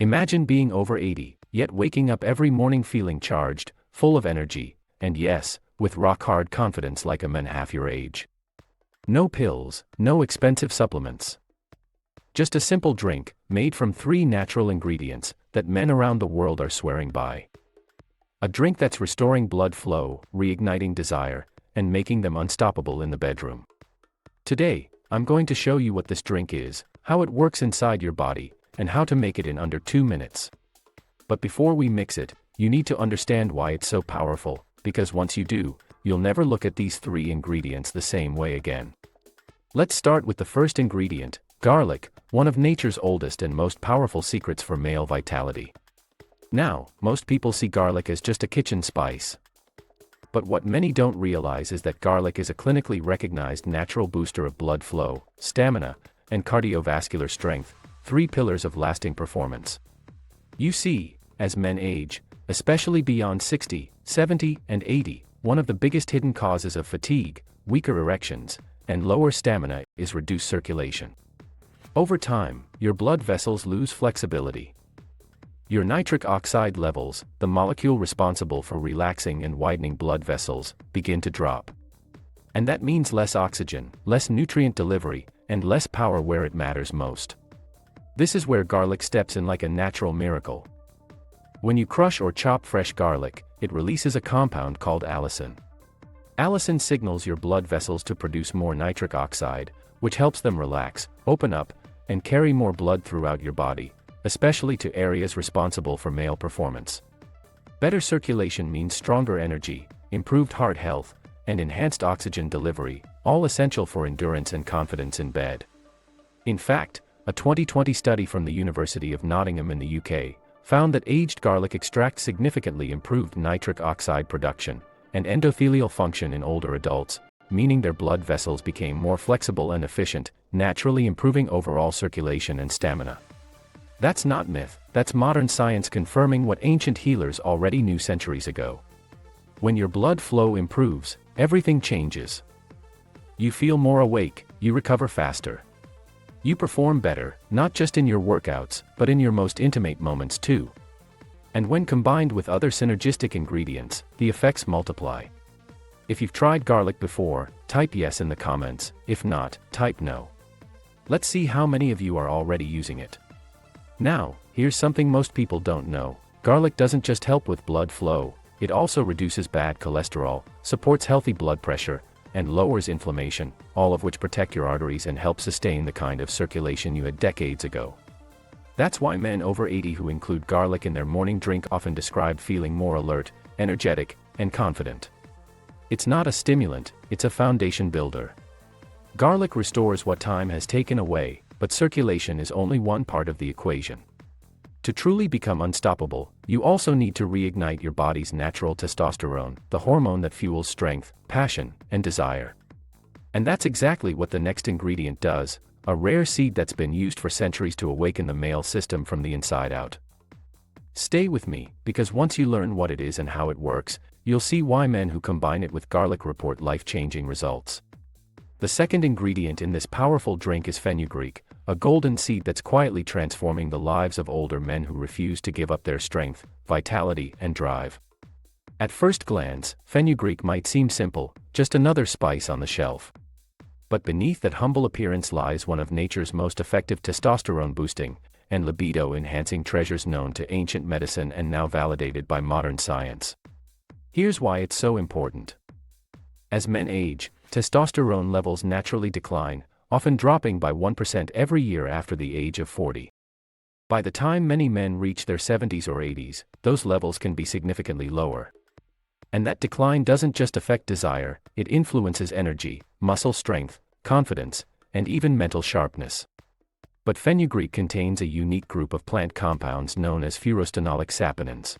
Imagine being over 80, yet waking up every morning feeling charged, full of energy, and yes, with rock-hard confidence like a man half your age. No pills, no expensive supplements. Just a simple drink, made from 3 natural ingredients, that men around the world are swearing by. A drink that's restoring blood flow, reigniting desire, and making them unstoppable in the bedroom. Today, I'm going to show you what this drink is, how it works inside your body, and how to make it in under 2 minutes. But before we mix it, you need to understand why it's so powerful, because once you do, you'll never look at these 3 ingredients the same way again. Let's start with the first ingredient, garlic, one of nature's oldest and most powerful secrets for male vitality. Now, most people see garlic as just a kitchen spice. But what many don't realize is that garlic is a clinically recognized natural booster of blood flow, stamina, and cardiovascular strength, 3 pillars of lasting performance. You see, as men age, especially beyond 60, 70, and 80, one of the biggest hidden causes of fatigue, weaker erections, and lower stamina is reduced circulation. Over time, your blood vessels lose flexibility. Your nitric oxide levels, the molecule responsible for relaxing and widening blood vessels, begin to drop. And that means less oxygen, less nutrient delivery, and less power where it matters most. This is where garlic steps in like a natural miracle. When you crush or chop fresh garlic, it releases a compound called allicin. Allicin signals your blood vessels to produce more nitric oxide, which helps them relax, open up, and carry more blood throughout your body, especially to areas responsible for male performance. Better circulation means stronger energy, improved heart health, and enhanced oxygen delivery, all essential for endurance and confidence in bed. In fact, a 2020 study from the University of Nottingham in the UK found that aged garlic extract significantly improved nitric oxide production and endothelial function in older adults, meaning their blood vessels became more flexible and efficient, naturally improving overall circulation and stamina. That's not myth, that's modern science confirming what ancient healers already knew centuries ago. When your blood flow improves, everything changes. You feel more awake, you recover faster. You perform better, not just in your workouts, but in your most intimate moments too. And when combined with other synergistic ingredients, the effects multiply. If you've tried garlic before, type yes in the comments, if not, type no. Let's see how many of you are already using it. Now, here's something most people don't know. Garlic doesn't just help with blood flow, it also reduces bad cholesterol, supports healthy blood pressure, and lowers inflammation, all of which protect your arteries and help sustain the kind of circulation you had decades ago. That's why men over 80 who include garlic in their morning drink often describe feeling more alert, energetic, and confident. It's not a stimulant, it's a foundation builder. Garlic restores what time has taken away, but circulation is only one part of the equation. To truly become unstoppable, you also need to reignite your body's natural testosterone, the hormone that fuels strength, passion, and desire. And that's exactly what the next ingredient does, a rare seed that's been used for centuries to awaken the male system from the inside out. Stay with me, because once you learn what it is and how it works, you'll see why men who combine it with garlic report life-changing results. The second ingredient in this powerful drink is fenugreek, a golden seed that's quietly transforming the lives of older men who refuse to give up their strength, vitality, and drive. At first glance, fenugreek might seem simple, just another spice on the shelf. But beneath that humble appearance lies one of nature's most effective testosterone-boosting and libido-enhancing treasures known to ancient medicine and now validated by modern science. Here's why it's so important. As men age, testosterone levels naturally decline, often dropping by 1% every year after the age of 40. By the time many men reach their 70s or 80s, those levels can be significantly lower. And that decline doesn't just affect desire, it influences energy, muscle strength, confidence, and even mental sharpness. But fenugreek contains a unique group of plant compounds known as furanolinic saponins.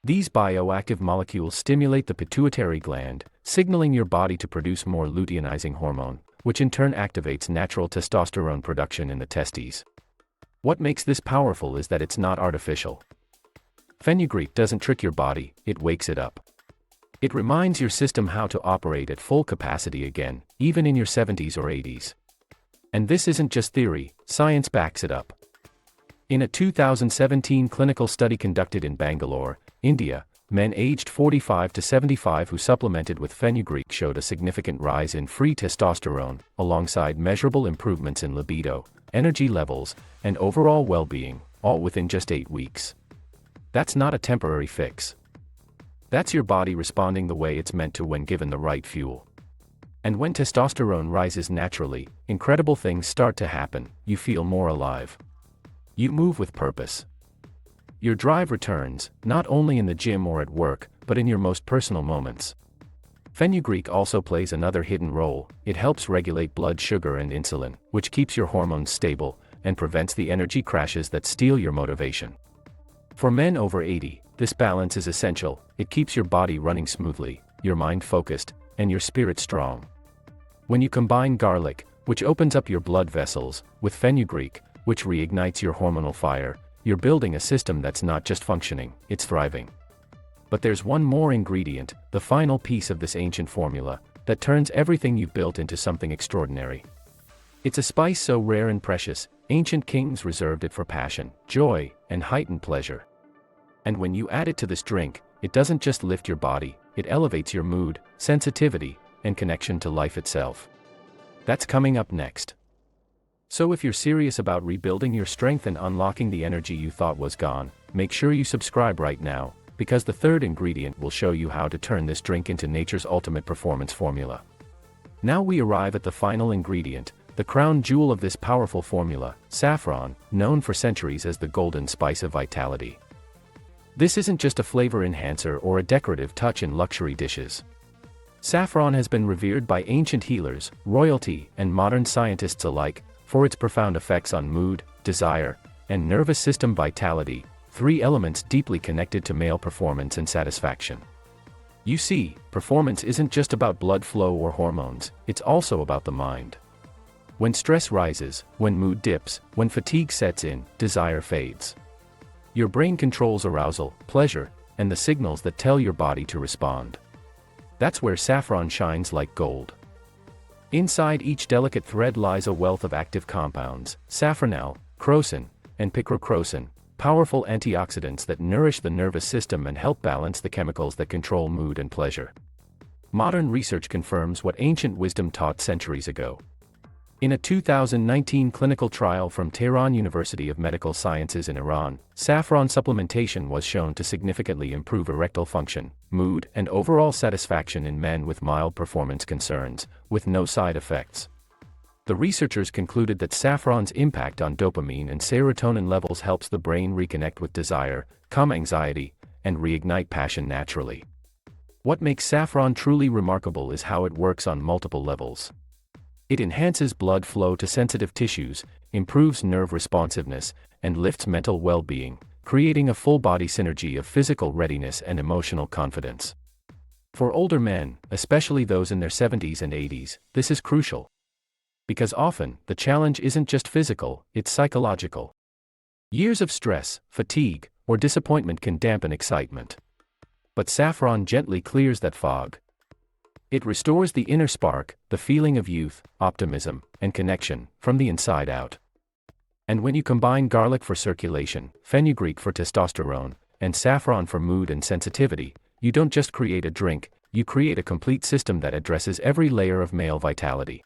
These bioactive molecules stimulate the pituitary gland, signaling your body to produce more luteinizing hormone, which in turn activates natural testosterone production in the testes. What makes this powerful is that it's not artificial. Fenugreek doesn't trick your body, it wakes it up. It reminds your system how to operate at full capacity again, even in your 70s or 80s. And this isn't just theory, science backs it up. In a 2017 clinical study conducted in Bangalore, India, men aged 45 to 75 who supplemented with fenugreek showed a significant rise in free testosterone, alongside measurable improvements in libido, energy levels, and overall well-being, all within just 8 weeks. That's not a temporary fix. That's your body responding the way it's meant to when given the right fuel. And when testosterone rises naturally, incredible things start to happen. You feel more alive. You move with purpose. Your drive returns, not only in the gym or at work, but in your most personal moments. Fenugreek also plays another hidden role. It helps regulate blood sugar and insulin, which keeps your hormones stable and prevents the energy crashes that steal your motivation. For men over 80, this balance is essential. It keeps your body running smoothly, your mind focused, and your spirit strong. When you combine garlic, which opens up your blood vessels, with fenugreek, which reignites your hormonal fire, you're building a system that's not just functioning, it's thriving. But there's one more ingredient, the final piece of this ancient formula, that turns everything you've built into something extraordinary. It's a spice so rare and precious, ancient kings reserved it for passion, joy, and heightened pleasure. And when you add it to this drink, it doesn't just lift your body, it elevates your mood, sensitivity, and connection to life itself. That's coming up next. So if you're serious about rebuilding your strength and unlocking the energy you thought was gone, make sure you subscribe right now, because the third ingredient will show you how to turn this drink into nature's ultimate performance formula. Now we arrive at the final ingredient, the crown jewel of this powerful formula, saffron, known for centuries as the golden spice of vitality. This isn't just a flavor enhancer or a decorative touch in luxury dishes. Saffron has been revered by ancient healers, royalty, and modern scientists alike, for its profound effects on mood, desire, and nervous system vitality, three elements deeply connected to male performance and satisfaction. You see, performance isn't just about blood flow or hormones, it's also about the mind. When stress rises, when mood dips, when fatigue sets in, desire fades. Your brain controls arousal, pleasure, and the signals that tell your body to respond. That's where saffron shines like gold. Inside each delicate thread lies a wealth of active compounds, saffronal, crocin, and picrocrocin, powerful antioxidants that nourish the nervous system and help balance the chemicals that control mood and pleasure. Modern research confirms what ancient wisdom taught centuries ago. In a 2019 clinical trial from Tehran University of Medical Sciences in Iran, saffron supplementation was shown to significantly improve erectile function, mood, and overall satisfaction in men with mild performance concerns, with no side effects. The researchers concluded that saffron's impact on dopamine and serotonin levels helps the brain reconnect with desire, calm anxiety, and reignite passion naturally. What makes saffron truly remarkable is how it works on multiple levels. It enhances blood flow to sensitive tissues, improves nerve responsiveness, and lifts mental well-being, creating a full-body synergy of physical readiness and emotional confidence. For older men, especially those in their 70s and 80s, this is crucial. Because often, the challenge isn't just physical, it's psychological. Years of stress, fatigue, or disappointment can dampen excitement. But saffron gently clears that fog. It restores the inner spark, the feeling of youth, optimism, and connection, from the inside out. And when you combine garlic for circulation, fenugreek for testosterone, and saffron for mood and sensitivity, you don't just create a drink, you create a complete system that addresses every layer of male vitality.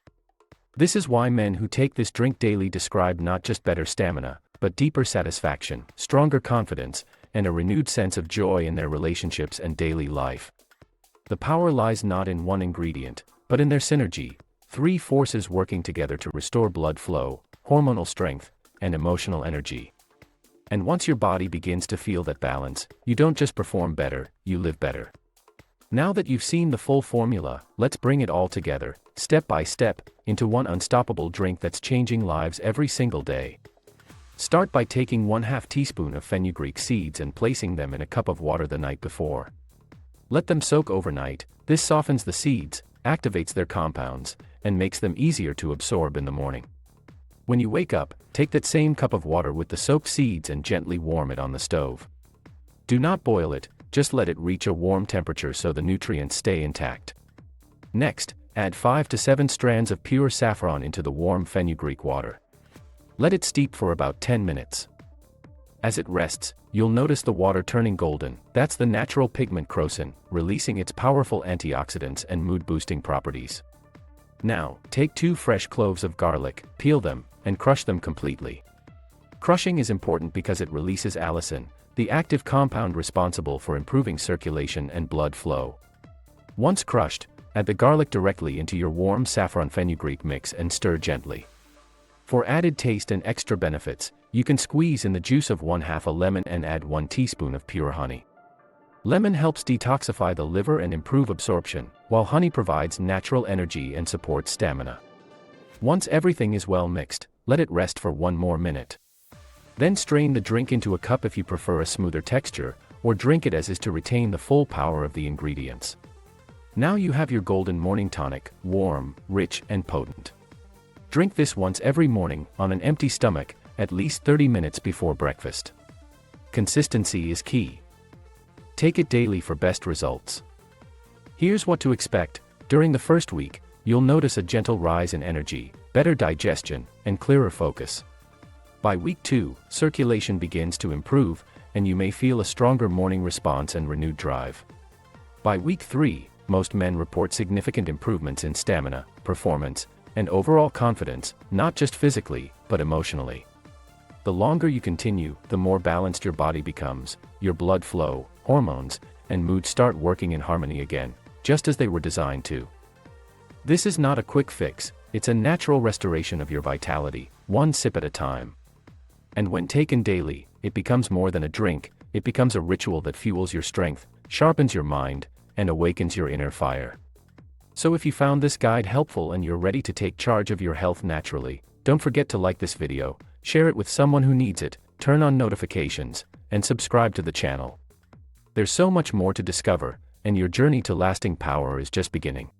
This is why men who take this drink daily describe not just better stamina, but deeper satisfaction, stronger confidence, and a renewed sense of joy in their relationships and daily life. The power lies not in one ingredient, but in their synergy, three forces working together to restore blood flow, hormonal strength, and emotional energy. And once your body begins to feel that balance, you don't just perform better, you live better. Now that you've seen the full formula, let's bring it all together, step by step, into one unstoppable drink that's changing lives every single day. Start by taking 1/2 teaspoon of fenugreek seeds and placing them in a cup of water the night before. Let them soak overnight. This softens the seeds, activates their compounds, and makes them easier to absorb in the morning. When you wake up, take that same cup of water with the soaked seeds and gently warm it on the stove. Do not boil it, just let it reach a warm temperature so the nutrients stay intact. Next, add 5 to 7 strands of pure saffron into the warm fenugreek water. Let it steep for about 10 minutes. As it rests, you'll notice the water turning golden. That's the natural pigment crocin, releasing its powerful antioxidants and mood-boosting properties. Now, take 2 fresh cloves of garlic, peel them, and crush them completely. Crushing is important because it releases allicin, the active compound responsible for improving circulation and blood flow. Once crushed, add the garlic directly into your warm saffron fenugreek mix and stir gently. For added taste and extra benefits, you can squeeze in the juice of 1/2 a lemon and add 1 teaspoon of pure honey. Lemon helps detoxify the liver and improve absorption, while honey provides natural energy and supports stamina. Once everything is well mixed, let it rest for 1 more minute. Then strain the drink into a cup if you prefer a smoother texture, or drink it as is to retain the full power of the ingredients. Now you have your golden morning tonic, warm, rich, and potent. Drink this once every morning, on an empty stomach, at least 30 minutes before breakfast. Consistency is key. Take it daily for best results. Here's what to expect. During the first week, you'll notice a gentle rise in energy, better digestion, and clearer focus. By week 2, circulation begins to improve, and you may feel a stronger morning response and renewed drive. By week 3, most men report significant improvements in stamina, performance, and overall confidence, not just physically, but emotionally. The longer you continue, the more balanced your body becomes, your blood flow, hormones, and mood start working in harmony again, just as they were designed to. This is not a quick fix, it's a natural restoration of your vitality, 1 sip at a time. And when taken daily, it becomes more than a drink, it becomes a ritual that fuels your strength, sharpens your mind, and awakens your inner fire. So if you found this guide helpful and you're ready to take charge of your health naturally, don't forget to like this video, share it with someone who needs it, turn on notifications, and subscribe to the channel. There's so much more to discover, and your journey to lasting power is just beginning.